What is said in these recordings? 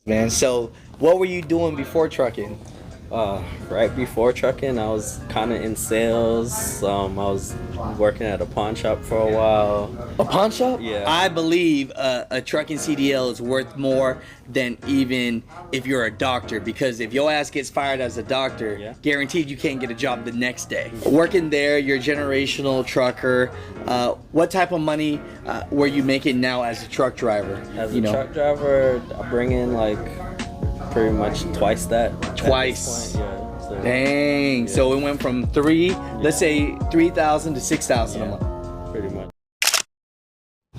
Man, so what were you doing before trucking? Right before trucking, I was kind of in sales. I was working at a pawn shop for a while. A pawn shop? Yeah. I believe a trucking CDL is worth more than even if you're a doctor, because if your ass gets fired as a doctor, Yeah. guaranteed you can't get a job the next day. Working there, you're a generational trucker. What type of money were you making now as a truck driver? As a truck driver, I bring in like pretty much twice that. at this Twice. point, Yeah. So, Dang. Yeah. So it went from let's say 3,000 to 6,000 a yeah, month. pretty much.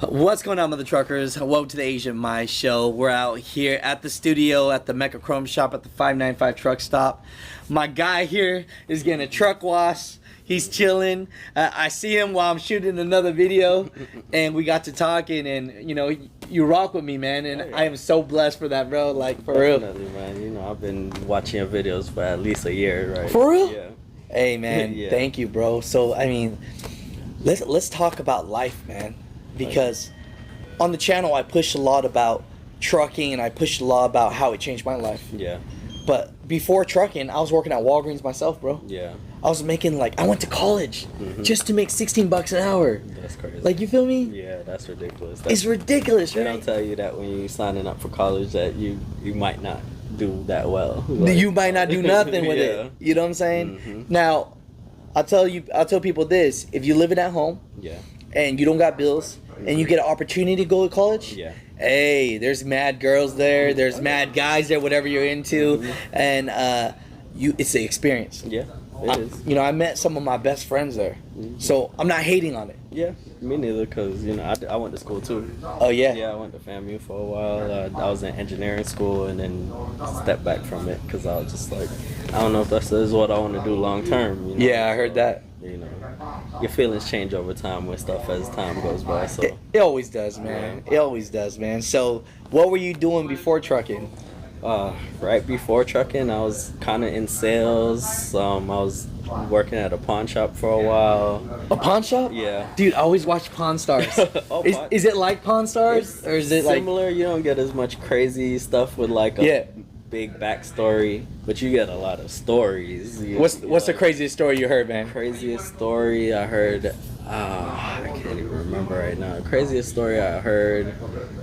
What's going on, mother truckers? Welcome to the Asian My Show. We're out here at the studio at the Mecca Chrome Shop at the 595 truck stop. My guy here is getting a truck wash. He's chilling. I see him while I'm shooting another video, and we got to talking, and you rock with me, man, and Oh, yeah. I am so blessed for that, bro. Like, for real. Definitely, man. I've been watching your videos for at least a year, right? For real? Yeah. Hey, man, Yeah. thank you, bro. So, I mean, let's talk about life, man, because on the channel I push a lot about trucking, and I push a lot about how it changed my life. Yeah. But before trucking, I was working at Walgreens myself, bro. Yeah. I was making I went to college just to make 16 bucks an hour. That's crazy. Like, you feel me? Yeah, that's ridiculous. It's ridiculous, They don't right? tell you that when you signing up for college that you might not do that well. You might not do nothing with Yeah. it. You know what I'm saying? Mhm. Now, I'll tell people this: if you're living at home Yeah. and you don't got bills and you get an opportunity to go to college, Yeah. hey, there's mad girls there, there's mad guys there, whatever you're into, and it's the experience. Yeah. It is. I met some of my best friends there, so I'm not hating on it. Yeah. Me neither, cause I went to school too. Oh yeah. Yeah, I went to FAMU for a while. I was in engineering school and then stepped back from it because I was just like, I don't know if this is what I want to do long term. Yeah, I heard that. Your feelings change over time with stuff as time goes by. So It always does, man. It always does, man. So, what were you doing before trucking? right before trucking, I was kind of in sales. I was working at a pawn shop for a while. A pawn shop? Yeah. Dude, I always watch Pawn Stars. Oh, is it like Pawn Stars, It's or is it like? similar? You don't get as much crazy stuff with like a Yeah. big backstory, but you get a lot of stories. What's the craziest story you heard, man? craziest story I heard? I can't even remember right now. Craziest story I heard.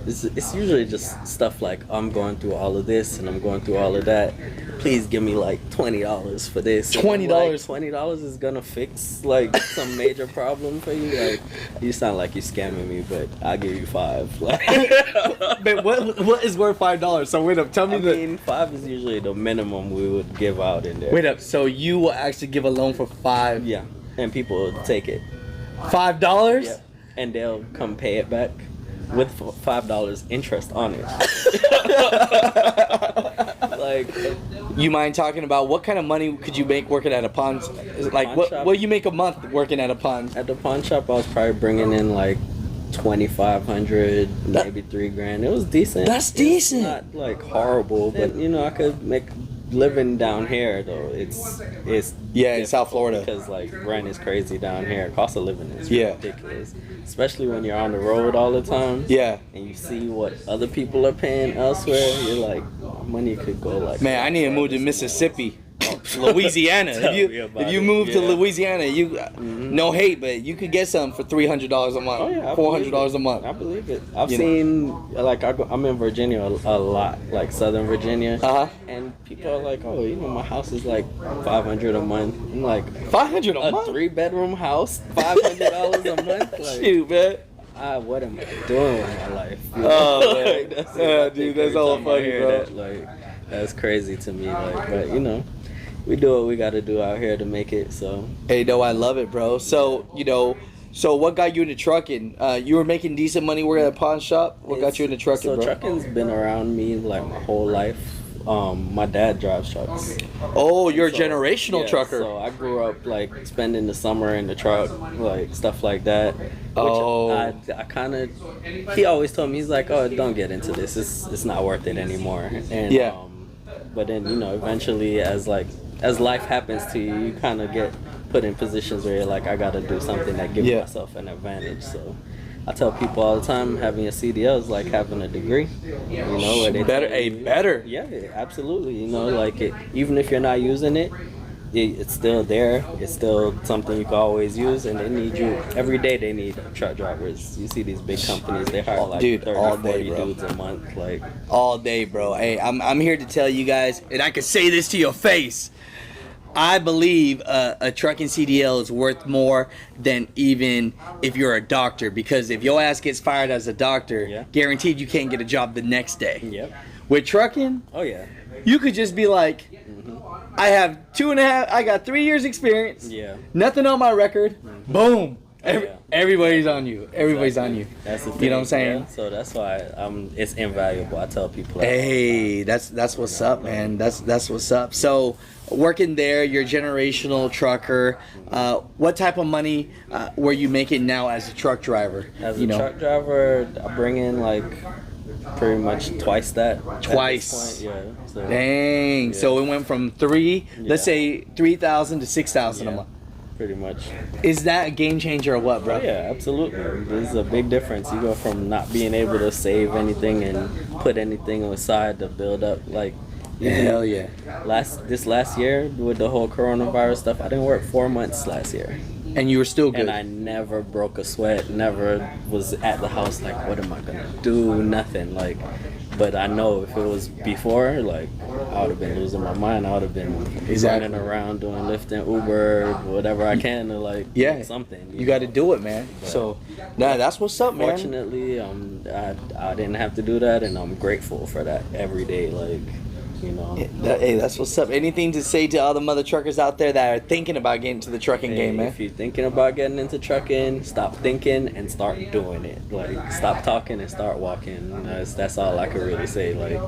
It's usually just stuff like, I'm going through all of this and I'm going through all of that. Please give me like $20 for this. And I'm $20? like, $20 is gonna fix like some major problem for you. Like, you sound like you're scamming me, but I'll give you $5. Like, Man, what is worth $5? So wait up, tell me I mean, $5 is usually the minimum we would give out in there. Wait up, so you will actually give a loan for $5? Yeah, and people will take it. $5? Yeah, and they'll come pay it back with $5 interest on it. Like, You mind talking about what kind of money could you make working at a pawn? Like, Pawn what shop? do you make a month working at a pawn? at the pawn shop, I was probably bringing in like 2,500, maybe $3,000. It was decent. That's decent. Not like horrible, but I could make living down here though. It's Yeah, in South Florida. because like rent is crazy down here. Cost of living is Yeah. ridiculous, especially when you're on the road all the time. Yeah. And you see what other people are paying elsewhere. You're like, money could go like. Man, I need to move to Mississippi, Louisiana. Tell me about If you it. move to Yeah. Louisiana, no hate, but you could get some for $300 a month, Oh yeah, I $400 a believe it. month. I believe it. I've You know. seen like I'm in Virginia a lot, like Southern Virginia, Uh-huh. and people are like, oh, my house is like $500 a month. I'm like, $500 a a month? 3-bedroom house, $500 a month. Like, Shoot, man. what am I doing with my life? Oh, man. Like, Yeah, I think dude, that's every all time I funny, hear bro. that, like, that's crazy to me. Like, but we do what we got to do out here to make it. So Hey, no, I love it, bro. So, so what got you into trucking? You were making decent money working at a pawn shop. What got you into trucking, So bro? trucking's been around me like my whole life. My dad drives trucks. Oh, you're a So, generational yeah, trucker. So I grew up like spending the summer in the truck, like stuff like that. Which Oh. I kind of. He always told me, he's like, oh, don't get into this. It's not worth it anymore. And Yeah. but then eventually as life happens to you, you kind of get put in positions where you're like, I gotta do something that gives Yeah. myself an advantage. So I tell people all the time, having a CDL is like having a degree. You know, where they Better, tell a you- better. Yeah, absolutely. You know, like even if you're not using it, it's still there. It's still something you can always use, and they need you every day. They need truck drivers. You see these big companies, they hire like Dude, 30, all 40 day, bro. dudes a month. Like, All day, bro. Hey, I'm here to tell you guys, and I can say this to your face. I believe a trucking CDL is worth more than even if you're a doctor, because if your ass gets fired as a doctor, Yeah. guaranteed you can't get a job the next day. yep. With trucking, Oh yeah. you could just be like, I have 2.5, I got 3 years experience, Yeah. nothing on my record, boom. Yeah. Everybody's on you. Everybody's on you. That's the thing. You know what I'm saying? Yeah, so that's why it's invaluable. I tell people that. Hey, that's what's up, man. That's what's up. So, working there, you're a generational trucker. What type of money were you making now as a truck driver? As you a know, truck driver, I bring in like pretty much twice that. at this Twice. point, Yeah. So, dang. Yeah. So it went from three, let's Yeah. say 3,000 to 6,000 a yeah, month. pretty much. Is that a game changer or what, bro? Oh, yeah, absolutely. There's a big difference. You go from not being able to save anything and put anything aside to build up. Like, Hell yeah. this last year with the whole coronavirus stuff, I didn't work 4 months last year. And you were still good. And I never broke a sweat, never was at the house like, what am I gonna do? Nothing. Like, but I know if it was before, like, I would have been losing my mind. I would have been Exactly. running around doing lifting, Uber, whatever I can to like Yeah. do something. You got to do it, man. So, nah, that's what's up, man. Fortunately, I didn't have to do that, and I'm grateful for that every day. Like, you know. Hey, that's what's up. Anything to say to all the mother truckers out there that are thinking about getting into the trucking game, man? If you're thinking about getting into trucking, stop thinking and start doing it. Like, stop talking and start walking. That's all I can really say. Like,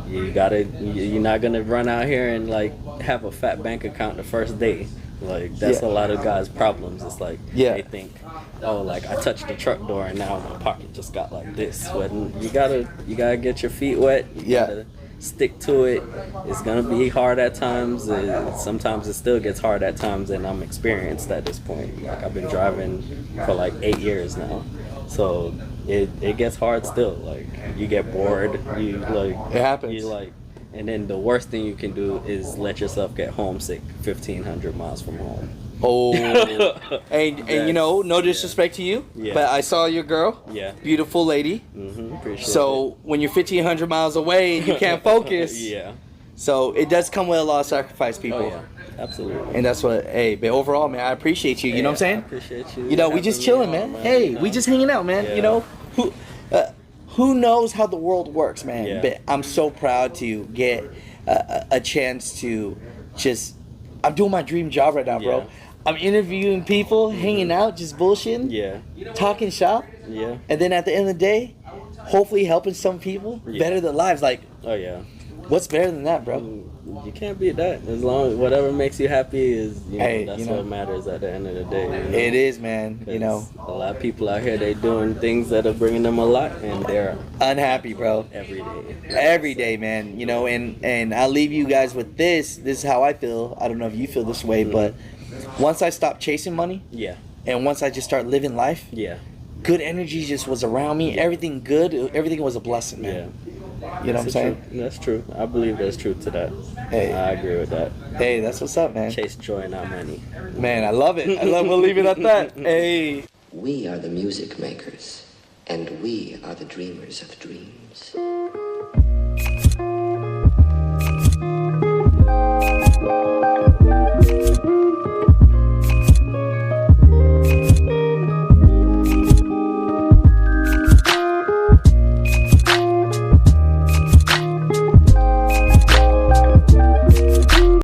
you're not gonna run out here and like have a fat bank account the first day. Like, that's Yeah. a lot of guys' problems. It's like Yeah. they think, oh, like I touched the truck door and now my pocket just got like this. When you gotta get your feet wet. You Yeah. gotta stick to it. It's gonna be hard at times. Sometimes it still gets hard at times, and I'm experienced at this point. Like, I've been driving for like 8 years now, so it gets hard still. Like, you get bored. You like It happens. You like, and then the worst thing you can do is let yourself get homesick 1,500 miles from home. Oh, and you know, no disrespect to you, Yeah. but I saw your girl, Yeah. beautiful lady. Appreciate So when you're 1,500 miles away and you can't focus, yeah. so it does come with a lot of sacrifice, people. Oh yeah. Absolutely. And that's what, hey, but overall, man, I appreciate you. You know what I'm saying? I appreciate you. You know, we just having me chilling, on, man. Hey, you we know? just hanging out, man. Yeah. You know, who knows how the world works, man? Yeah. But I'm so proud to get a chance to just. I'm doing my dream job right now, bro. Yeah. I'm interviewing people, hanging out, just bullshitting, Yeah. talking shop, Yeah. and then at the end of the day, hopefully helping some people Yeah. better their lives. Like, Oh yeah. what's better than that, bro? You can't beat that. As long as whatever makes you happy is, Hey, that's you know. what matters at the end of the day. You know? It is, man. You know, 'Cause a lot of people out here, they doing things that are bringing them a lot, and they're unhappy, bro. every day. Every day, man. You know, and I'll leave you guys with this. This is how I feel. I don't know if you feel this way, but once I stopped chasing money, Yeah. and once I just start living life, Yeah. good energy just was around me. Everything good. Everything was a blessing, man. Yeah. You know what I'm saying? That's true. I believe there's truth to that. Hey. I agree with that. Hey, that's what's up, man. Chase joy, not money. Man, I love it. I love. We'll leave it at that. Hey. We are the music makers, and we are the dreamers of dreams.